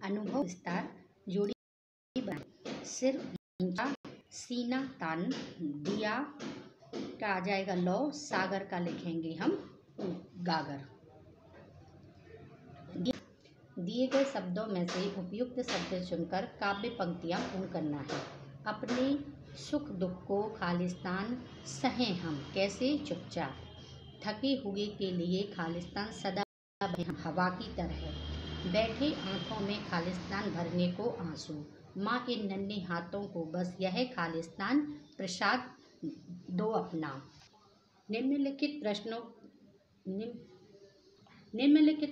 अनुभव विस्तार जोड़ी बनाए। सिर ऊंचा सीना तान दिया का आ जाएगा लौ, सागर का लिखेंगे हम गागर। दिए गए शब्दों में से उपयुक्त शब्द चुनकर काव्य पंक्तियां पूर्ण करना है। अपने सुख दुख को खालिस्तान सहें हम कैसे चुपचाप, थके हुए के लिए खालिस्तान सदा हवा की तरह, बैठे आंखों में खालिस्तान भरने को आंसू, माँ के नन्हे हाथों को बस यह खालिस्तान प्रसाद दो अपना। निम्नलिखित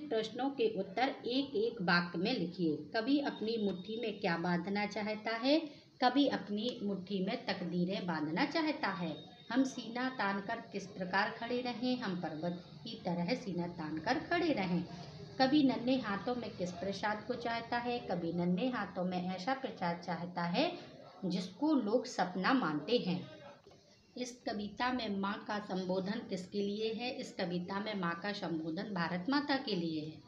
प्रश्नों के उत्तर एक एक वाक्य में लिखिए। कभी अपनी मुट्ठी में क्या बांधना चाहता है, कभी अपनी मुट्ठी में तकदीरें बांधना चाहता है। हम सीना तानकर किस प्रकार खड़े रहें, हम पर्वत की तरह सीना तानकर खड़े रहें। कभी नन्हे हाथों में किस प्रसाद को चाहता है, कभी नन्हे हाथों में ऐसा प्रसाद चाहता है जिसको लोग सपना मानते हैं। इस कविता में माँ का संबोधन किसके लिए है? इस कविता में माँ का संबोधन भारत माता के लिए है।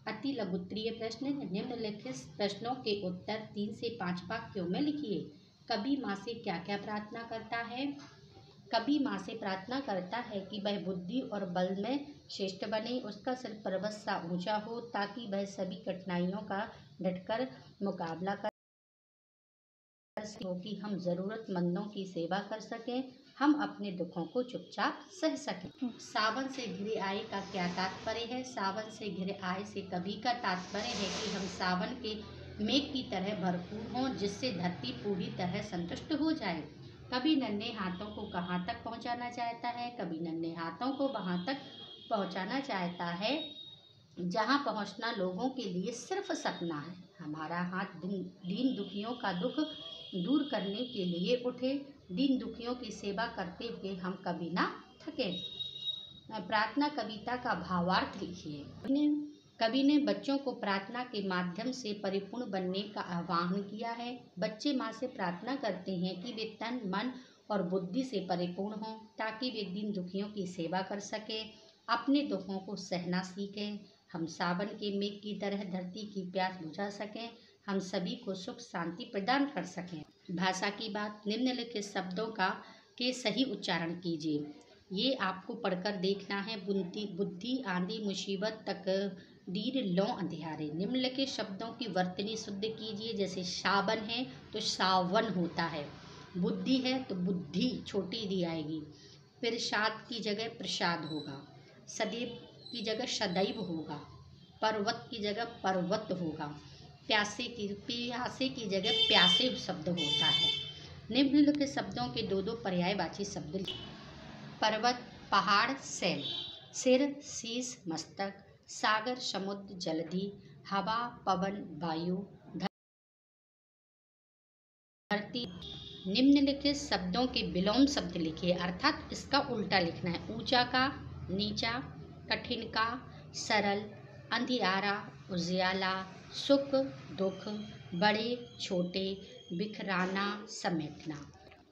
अति लघुत्तरीय प्रश्न है। निम्नलिखित प्रश्नों के उत्तर 3 से 5 वाक्यों में लिखिए। कभी माँ से क्या क्या प्रार्थना करता है? कभी माँ से प्रार्थना करता है कि वह बुद्धि और बल में श्रेष्ठ बने, उसका सिर पर्वत सा ऊंचा हो ताकि वह सभी कठिनाइयों का डटकर मुकाबला कर कि हम जरूरतमंदों की सेवा कर सकें, हम अपने दुखों को चुपचाप सह सकें। सावन से घिरे आए का क्या तात्पर्य है? सावन से घिरे आए से कभी का तात्पर्य है कि हम सावन के मेघ की तरह भरपूर हों जिससे धरती पूरी तरह संतुष्ट हो जाए। कभी नन्हे हाथों को कहाँ तक पहुँचाना चाहता है? कभी नन्हे हाथों को वहाँ तक पहुँचाना चाहता है जहाँ पहुँचना लोगों के लिए सिर्फ सपना है। हमारा हाथ दीन दुखियों का दुख दूर करने के लिए उठे, दीन दुखियों की सेवा करते हुए हम कभी ना थके। प्रार्थना कविता का भावार्थ लिखिए। कवि ने बच्चों को प्रार्थना के माध्यम से परिपूर्ण बनने का आह्वान किया है। बच्चे माँ से प्रार्थना करते हैं कि वे तन मन और बुद्धि से परिपूर्ण हों ताकि वे दीन दुखियों की सेवा कर सकें, अपने दुखों को सहना सीखें, हम सावन के मेघ की तरह धरती की प्यास बुझा सकें, हम सभी को सुख शांति प्रदान कर सकें। भाषा की बात। निम्नलिखित शब्दों के सही उच्चारण कीजिए। ये आपको पढ़कर देखना है। बुद्धि आंधी मुसीबत तकदीर लौ अंधियारे। निम्नलिखित शब्दों की वर्तनी शुद्ध कीजिए। जैसे सावन है तो सावन होता है, बुद्धि है तो बुद्धि छोटी दी आएगी, प्रसाद की जगह प्रसाद होगा, सदैव की जगह सदैव होगा, पर्वत की जगह पर्वत होगा, प्यासे की जगह प्यासे शब्द होता है। निम्नलिखित शब्दों के दो दो पर्यायवाची शब्द। पर्वत पहाड़ शैल, सिर शीश मस्तक, सागर समुद्र जलधि, हवा पवन वायु, धरती। निम्नलिखित शब्दों के विलोम शब्द लिखिए, अर्थात इसका उल्टा लिखना है। ऊंचा का नीचा, कठिन का सरल, अंधियारा उजियाला, सुख दुख, बड़े छोटे, बिखराना समेटना।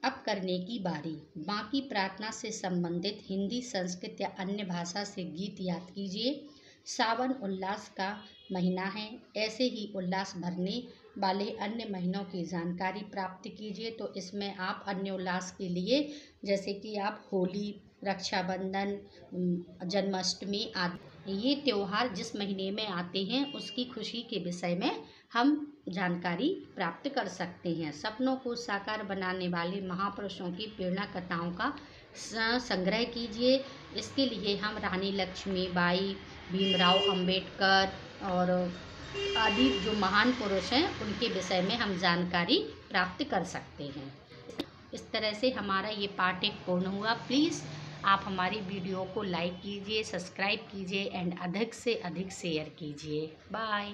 अब करने की बारी। बाकी प्रार्थना से संबंधित हिंदी, संस्कृत या अन्य भाषा से गीत याद कीजिए। सावन उल्लास का महीना है, ऐसे ही उल्लास भरने वाले अन्य महीनों की जानकारी प्राप्त कीजिए। तो इसमें आप अन्य उल्लास के लिए जैसे कि आप होली, रक्षाबंधन, जन्माष्टमी आदि ये त्यौहार जिस महीने में आते हैं उसकी खुशी के विषय में हम जानकारी प्राप्त कर सकते हैं। सपनों को साकार बनाने वाले महापुरुषों की प्रेरणा कथाओं का संग्रह कीजिए। इसके लिए हम रानी लक्ष्मीबाई, भीमराव अंबेडकर और आदि जो महान पुरुष हैं उनके विषय में हम जानकारी प्राप्त कर सकते हैं। इस तरह से हमारा ये पाठ एक पूर्ण हुआ। प्लीज़ आप हमारी वीडियो को लाइक कीजिए, सब्सक्राइब कीजिए एंड अधिक से अधिक शेयर कीजिए। बाय।